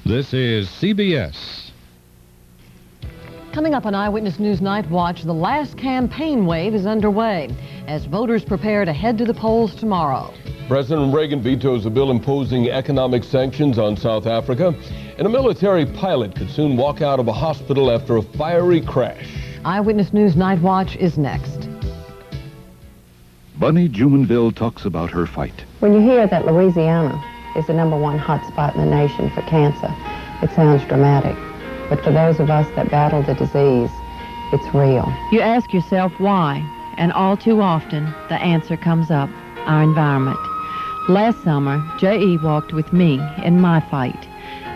This is CBS. Coming up on Eyewitness News Night Watch, the last campaign wave is underway as voters prepare to head to the polls tomorrow. President Reagan vetoes a bill imposing economic sanctions on South Africa, and a military pilot could soon walk out of a hospital after a fiery crash. Eyewitness News Night Watch is next. Bunny Jumonville talks about her fight. When you hear that Louisiana is the #1 hotspot in the nation for cancer, it sounds dramatic. But for those of us that battle the disease, it's real. You ask yourself why, and all too often, the answer comes up: our environment. Last summer, J.E. walked with me in my fight.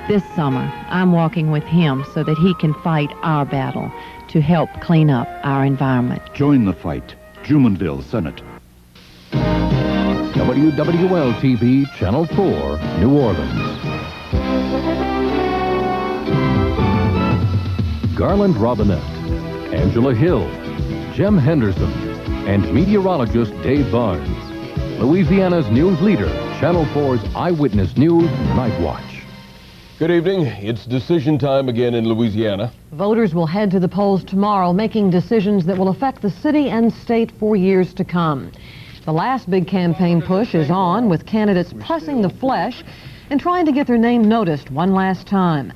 This summer, I'm walking with him so that he can fight our battle to help clean up our environment. Join the fight. Jumonville Senate. WWL-TV, Channel 4, New Orleans. Garland Robinette, Angela Hill, Jem Henderson, and meteorologist Dave Barnes. Louisiana's news leader, Channel 4's Eyewitness News Night Watch. Good evening. It's decision time again in Louisiana. Voters will head to the polls tomorrow, making decisions that will affect the city and state for years to come. The last big campaign push is on, with candidates pressing the flesh and trying to get their name noticed one last time.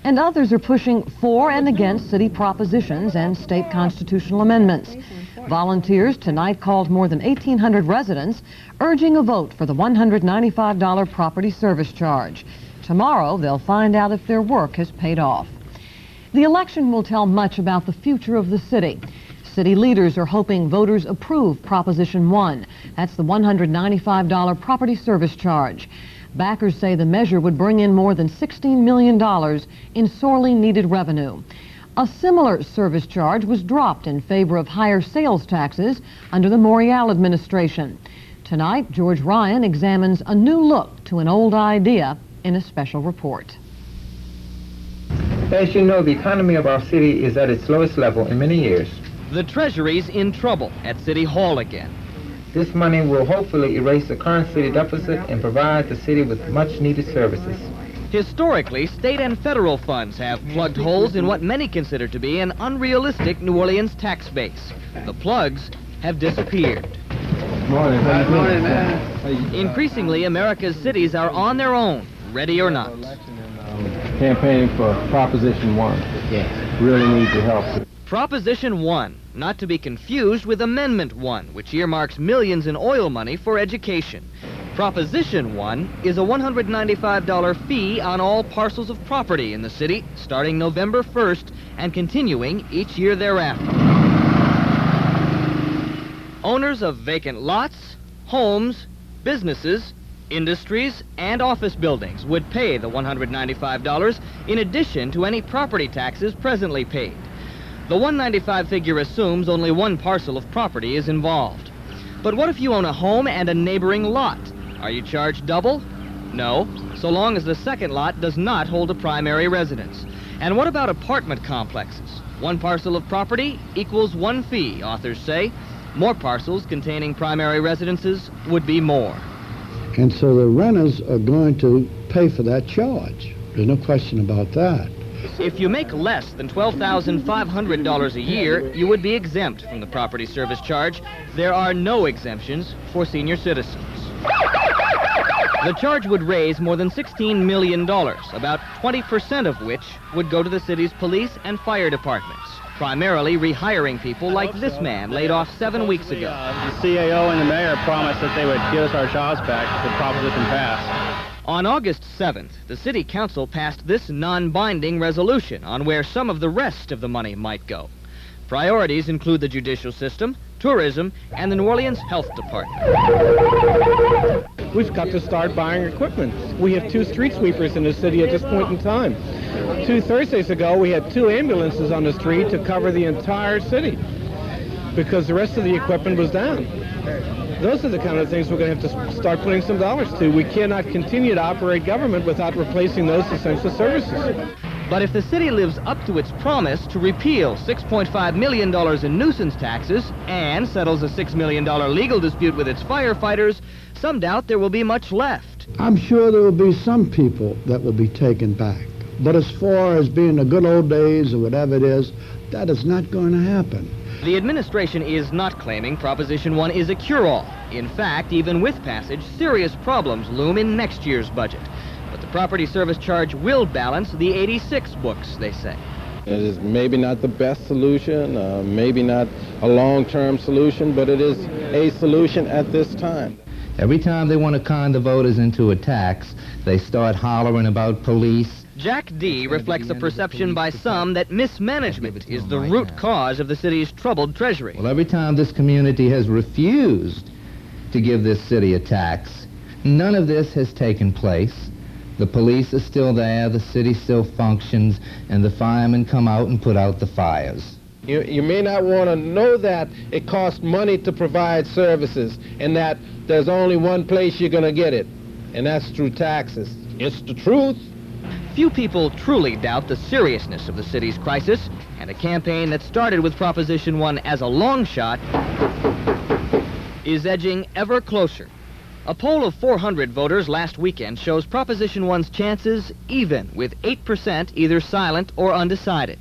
And others are pushing for and against city propositions and state constitutional amendments. Volunteers tonight called more than 1,800 residents, urging a vote for the $195 property service charge. Tomorrow, they'll find out if their work has paid off. The election will tell much about the future of the city. City leaders are hoping voters approve Proposition 1. That's the $195 property service charge. Backers say the measure would bring in more than $16 million in sorely needed revenue. A similar service charge was dropped in favor of higher sales taxes under the Morial administration. Tonight, George Ryan examines a new look to an old idea in a special report. As you know, the economy of our city is at its lowest level in many years. The Treasury's in trouble at City Hall again. This money will hopefully erase the current city deficit and provide the city with much-needed services. Historically, state and federal funds have plugged holes in what many consider to be an unrealistic New Orleans tax base. The plugs have disappeared. Morning, man. Increasingly, America's cities are on their own, ready or not. Campaigning for Proposition 1. Yes. Really need your help. Proposition 1, not to be confused with Amendment 1, which earmarks millions in oil money for education. Proposition 1 is a $195 fee on all parcels of property in the city, starting November 1st and continuing each year thereafter. Owners of vacant lots, homes, businesses, industries, and office buildings would pay the $195 in addition to any property taxes presently paid. The $195 figure assumes only one parcel of property is involved. But what if you own a home and a neighboring lot? Are you charged double? No, so long as the second lot does not hold a primary residence. And what about apartment complexes? One parcel of property equals one fee, authors say. More parcels containing primary residences would be more. And so the renters are going to pay for that charge. There's no question about that. If you make less than $12,500 a year, you would be exempt from the property service charge. There are no exemptions for senior citizens. The charge would raise more than $16 million, about 20% of which would go to the city's police and fire departments, primarily rehiring people like this man laid off 7 weeks ago. The CAO and the mayor promised that they would give us our jobs back if the proposition passed. On August 7th, the City Council passed this non-binding resolution on where some of the rest of the money might go. Priorities include the judicial system, tourism, and the New Orleans Health Department. We've got to start buying equipment. We have 2 street sweepers in the city at this point in time. 2 Thursdays ago, we had 2 ambulances on the street to cover the entire city because the rest of the equipment was down. Those are the kind of things we're going to have to start putting some dollars to. We cannot continue to operate government without replacing those essential services. But if the city lives up to its promise to repeal $6.5 million in nuisance taxes and settles a $6 million legal dispute with its firefighters, some doubt there will be much left. I'm sure there will be some people that will be taken back. But as far as being the good old days or whatever it is, that is not going to happen. The administration is not claiming Proposition 1 is a cure-all. In fact, even with passage, serious problems loom in next year's budget. But the property service charge will balance the 86 books, they say. It is maybe not the best solution, maybe not a long-term solution, but it is a solution at this time. Every time they want to con the voters into a tax, they start hollering about police. Jack D. reflects a perception by some that mismanagement is the root cause of the city's troubled treasury. Well, every time this community has refused to give this city a tax, none of this has taken place. The police are still there, the city still functions, and the firemen come out and put out the fires. You may not want to know that it costs money to provide services and that there's only one place you're going to get it, and that's through taxes. It's the truth. Few people truly doubt the seriousness of the city's crisis, and a campaign that started with Proposition 1 as a long shot is edging ever closer. A poll of 400 voters last weekend shows Proposition 1's chances even, with 8% either silent or undecided.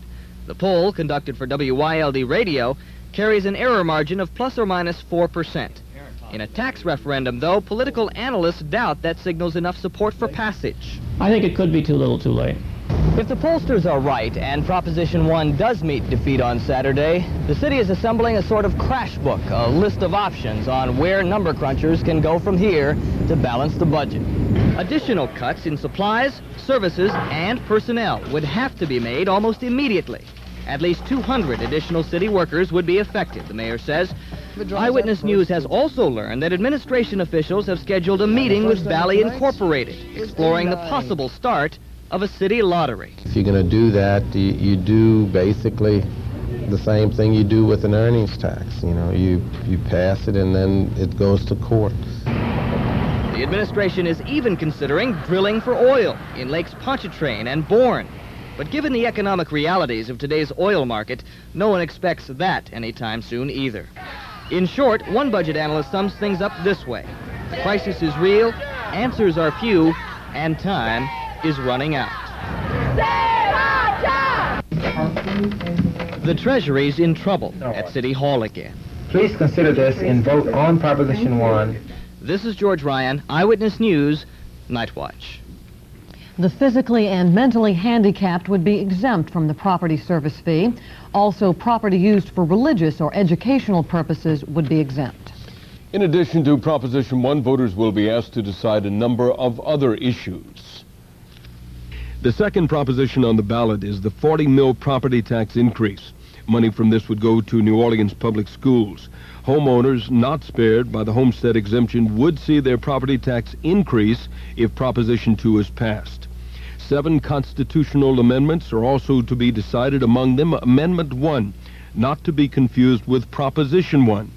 The poll, conducted for WYLD Radio, carries an error margin of plus or minus 4%. In a tax referendum, though, political analysts doubt that signals enough support for passage. I think it could be too little too late. If the pollsters are right and Proposition 1 does meet defeat on Saturday, the city is assembling a sort of crash book, a list of options on where number crunchers can go from here to balance the budget. Additional cuts in supplies, services, and personnel would have to be made almost immediately. At least 200 additional city workers would be affected, the mayor says. Eyewitness News has also learned that administration officials have scheduled a meeting with Valley Incorporated, exploring the possible start of a city lottery. If you're going to do that, you do basically the same thing you do with an earnings tax. You know, you pass it and then it goes to court. The administration is even considering drilling for oil in Lakes Pontchartrain and Bourne. But given the economic realities of today's oil market, no one expects that anytime soon either. In short, one budget analyst sums things up this way. The crisis is real, answers are few, and time is running out. The Treasury's in trouble at City Hall again. Please consider this and vote on Proposition 1. This is George Ryan, Eyewitness News, Night Watch. The physically and mentally handicapped would be exempt from the property service fee. Also, property used for religious or educational purposes would be exempt. In addition to Proposition 1, voters will be asked to decide a number of other issues. The second proposition on the ballot is the 40 mil property tax increase. Money from this would go to New Orleans public schools. Homeowners not spared by the homestead exemption would see their property tax increase if Proposition 2 is passed. 7 constitutional amendments are also to be decided, among them Amendment 1, not to be confused with Proposition 1.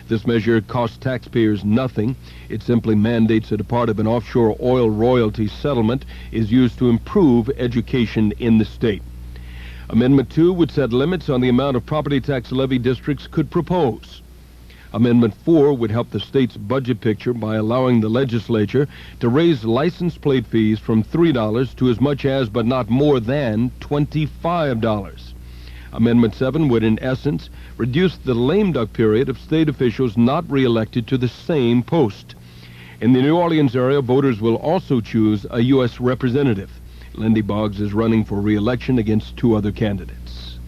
This measure costs taxpayers nothing. It simply mandates that a part of an offshore oil royalty settlement is used to improve education in the state. Amendment 2 would set limits on the amount of property tax levy districts could propose. Amendment 4 would help the state's budget picture by allowing the legislature to raise license plate fees from $3 to as much as, but not more than, $25. Amendment 7 would, in essence, reduce the lame duck period of state officials not reelected to the same post. In the New Orleans area, voters will also choose a U.S. representative. Lindy Boggs is running for re-election against 2 other candidates.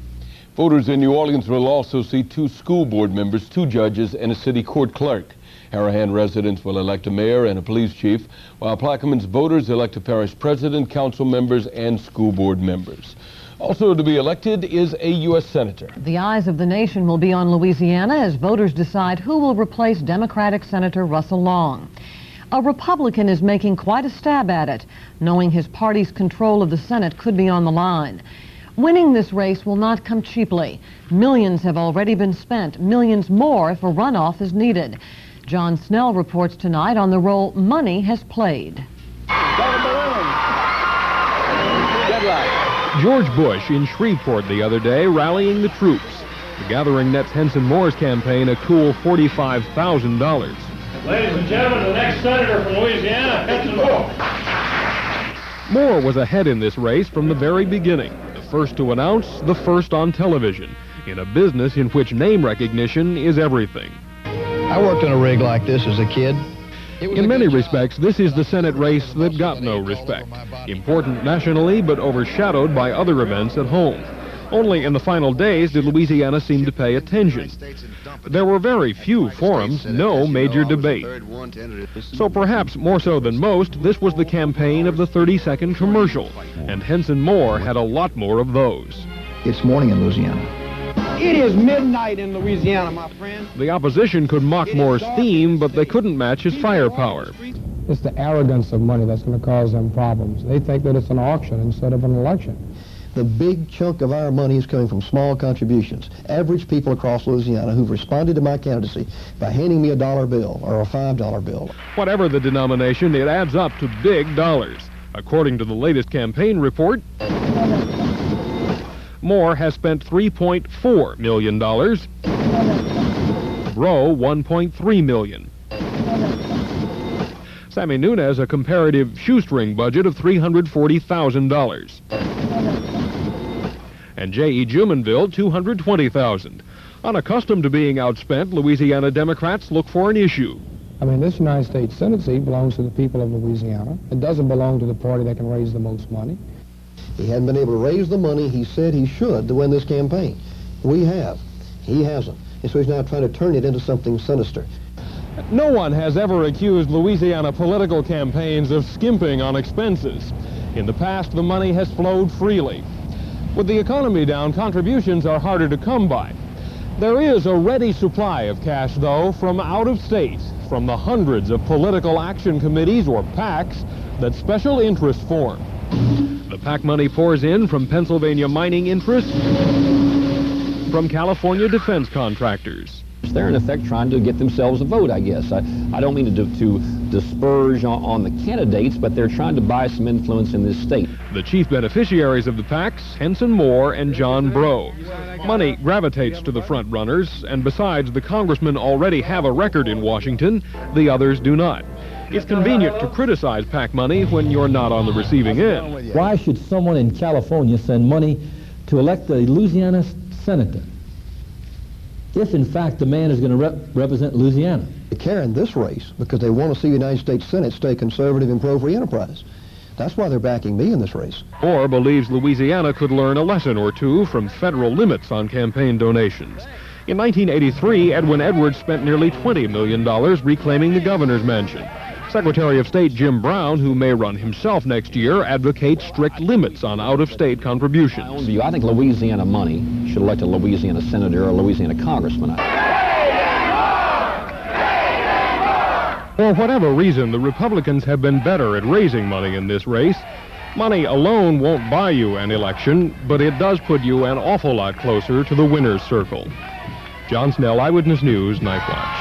Voters in New Orleans will also see 2 school board members, 2 judges, and a city court clerk. Harahan residents will elect a mayor and a police chief, while Plaquemines voters elect a parish president, council members, and school board members. Also to be elected is a U.S. senator. The eyes of the nation will be on Louisiana as voters decide who will replace Democratic Senator Russell Long. A Republican is making quite a stab at it, knowing his party's control of the Senate could be on the line. Winning this race will not come cheaply. Millions have already been spent, millions more if a runoff is needed. John Snell reports tonight on the role money has played. George Bush in Shreveport the other day rallying the troops. The gathering nets Henson Moore's campaign a cool $45,000. Ladies and gentlemen, the next senator from Louisiana, Henson Moore. Moore was ahead in this race from the very beginning, the first to announce, the first on television, in a business in which name recognition is everything. I worked on a rig like this as a kid. In many respects, this is the Senate race that got no respect. Important nationally, but overshadowed by other events at home. Only in the final days did Louisiana seem to pay attention. There were very few forums, no major debate. So perhaps more so than most, this was the campaign of the 30-second commercial, and Henson Moore had a lot more of those. It's morning in Louisiana. It is midnight in Louisiana, my friend. The opposition could mock Moore's theme, but they couldn't match his firepower. It's the arrogance of money that's going to cause them problems. They think that it's an auction instead of an election. The big chunk of our money is coming from small contributions. Average people across Louisiana who've responded to my candidacy by handing me a $1 bill or a $5 bill. Whatever the denomination, it adds up to big dollars. According to the latest campaign report, Moore has spent $3.4 million. Breaux, $1.3 million. Sammy Nunes a comparative shoestring budget of $340,000. And J.E. Jumonville, $220,000. Unaccustomed to being outspent, Louisiana Democrats look for an issue. I mean, this United States Senate seat belongs to the people of Louisiana. It doesn't belong to the party that can raise the most money. He hadn't been able to raise the money he said he should to win this campaign. We have. He hasn't. And so he's now trying to turn it into something sinister. No one has ever accused Louisiana political campaigns of skimping on expenses. In the past, the money has flowed freely. With the economy down, contributions are harder to come by. There is a ready supply of cash, though, from out of state, from the hundreds of political action committees, or PACs, that special interests form. The PAC money pours in from Pennsylvania mining interests, from California defense contractors. They're in effect trying to get themselves a vote, I guess. I don't mean to disperse on the candidates, but they're trying to buy some influence in this state. The chief beneficiaries of the PACs, Henson Moore and John Breaux. Money gravitates to the front runners, and besides the congressmen already have a record in Washington, the others do not. It's convenient to criticize PAC money when you're not on the receiving end. Why should someone in California send money to elect a Louisiana senator if, in fact, the man is going to represent Louisiana? They care in this race because they want to see the United States Senate stay conservative and pro-free enterprise. That's why they're backing me in this race. Moore believes Louisiana could learn a lesson or two from federal limits on campaign donations. In 1983, Edwin Edwards spent nearly $20 million reclaiming the governor's mansion. Secretary of State Jim Brown, who may run himself next year, advocates strict limits on out-of-state contributions. My own view, I think Louisiana money should elect a Louisiana senator or a Louisiana congressman. For whatever reason, the Republicans have been better at raising money in this race. Money alone won't buy you an election, but it does put you an awful lot closer to the winner's circle. John Snell, Eyewitness News, Night Watch.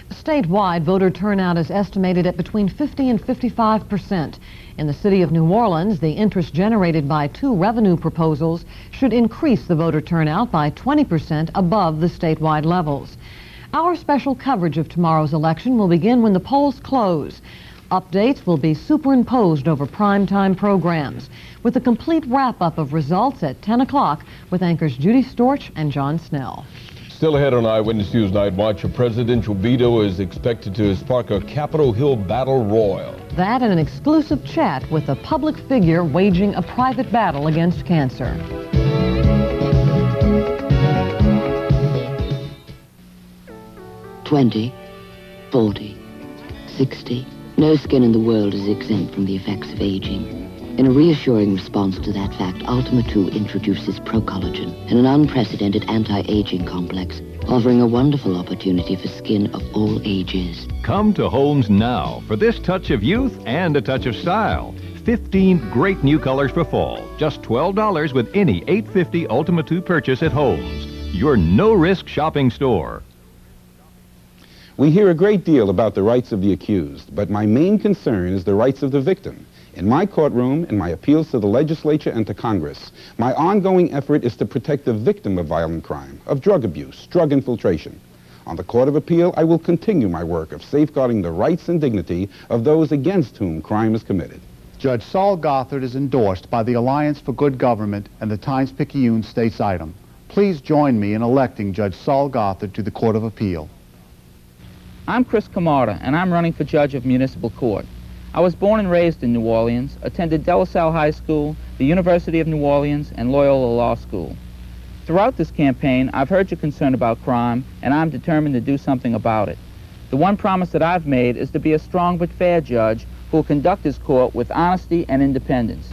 Statewide, voter turnout is estimated at between 50 and 55%. In the city of New Orleans, the interest generated by 2 revenue proposals should increase the voter turnout by 20% above the statewide levels. Our special coverage of tomorrow's election will begin when the polls close. Updates will be superimposed over primetime programs, with a complete wrap-up of results at 10 o'clock with anchors Judy Storch and John Snell. Still ahead on Eyewitness News Night Watch, a presidential veto is expected to spark a Capitol Hill battle royal. That and an exclusive chat with a public figure waging a private battle against cancer. 20, 40, 60. No skin in the world is exempt from the effects of aging. In a reassuring response to that fact, Ultima 2 introduces Pro-Collagen, an unprecedented anti-aging complex, offering a wonderful opportunity for skin of all ages. Come to Holmes now for this touch of youth and a touch of style. 15 great new colors for fall. Just $12 with any $8.50 Ultima 2 purchase at Holmes, your no-risk shopping store. We hear a great deal about the rights of the accused, but my main concern is the rights of the victim. In my courtroom, in my appeals to the legislature and to Congress, my ongoing effort is to protect the victim of violent crime, of drug abuse, drug infiltration. On the Court of Appeal, I will continue my work of safeguarding the rights and dignity of those against whom crime is committed. Judge Saul Gothard is endorsed by the Alliance for Good Government and the Times-Picayune States Item. Please join me in electing Judge Saul Gothard to the Court of Appeal. I'm Chris Camarda, and I'm running for Judge of Municipal Court. I was born and raised in New Orleans, attended De La Salle High School, the University of New Orleans, and Loyola Law School. Throughout this campaign, I've heard your concern about crime, and I'm determined to do something about it. The one promise that I've made is to be a strong but fair judge who will conduct his court with honesty and independence.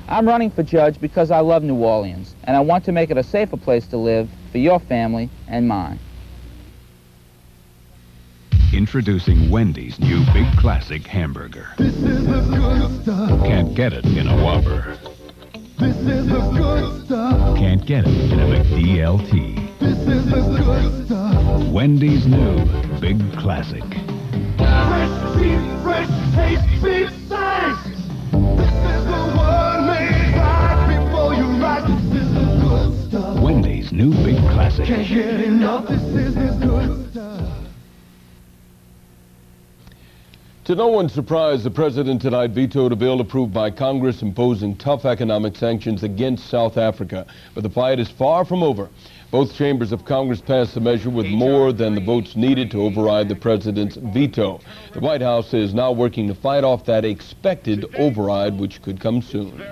I'm running for judge because I love New Orleans, and I want to make it a safer place to live for your family and mine. Introducing Wendy's new Big Classic hamburger. This is the good stuff. Can't get it in a Whopper. This is the good stuff. Can't get it in a McDLT. This is the good stuff. Wendy's new Big Classic. Fresh beef, fresh taste, beef size. This is the one made right before you rise. This is the good stuff. Wendy's new Big Classic. Can't get enough. This is the good stuff. To no one's surprise, the president tonight vetoed a bill approved by Congress imposing tough economic sanctions against South Africa. But the fight is far from over. Both chambers of Congress passed the measure with more than the votes needed to override the president's veto. The White House is now working to fight off that expected override, which could come soon.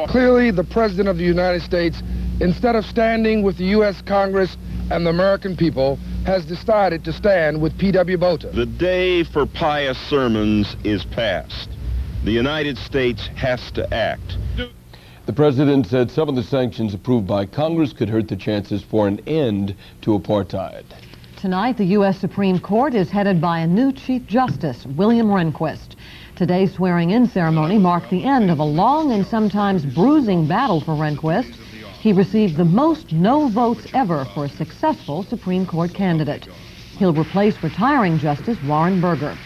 Clearly, the President of the United States, instead of standing with the U.S. Congress and the American people, has decided to stand with P.W. Botha. The day for pious sermons is past. The United States has to act. The president said some of the sanctions approved by Congress could hurt the chances for an end to apartheid. Tonight, the U.S. Supreme Court is headed by a new Chief Justice, William Rehnquist. Today's swearing-in ceremony marked the end of a long and sometimes bruising battle for Rehnquist. He received the most no votes ever for a successful Supreme Court candidate. He'll replace retiring Justice Warren Burger.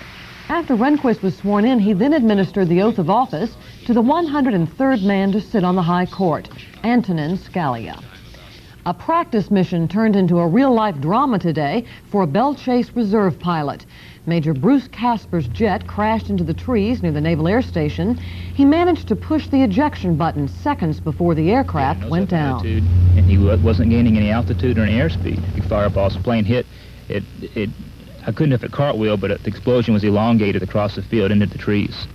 After Rehnquist was sworn in, he then administered the oath of office to the 103rd man to sit on the High Court, Antonin Scalia. A practice mission turned into a real-life drama today for a Bell Chase Reserve pilot. Major Bruce Casper's jet crashed into the trees near the Naval Air Station. He managed to push the ejection button seconds before the aircraft went down. And he wasn't gaining any altitude or any airspeed. He fired up, the plane hit. I couldn't have hit cartwheel, but the explosion was elongated across the field into the trees.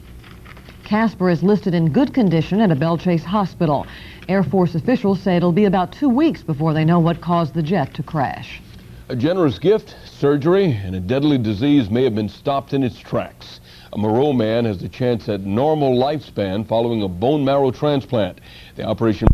Casper is listed in good condition at a Bell Chase hospital. Air Force officials say it'll be about 2 weeks before they know what caused the jet to crash. A generous gift, surgery, and a deadly disease may have been stopped in its tracks. A Moreau man has a chance at normal lifespan following a bone marrow transplant. The operation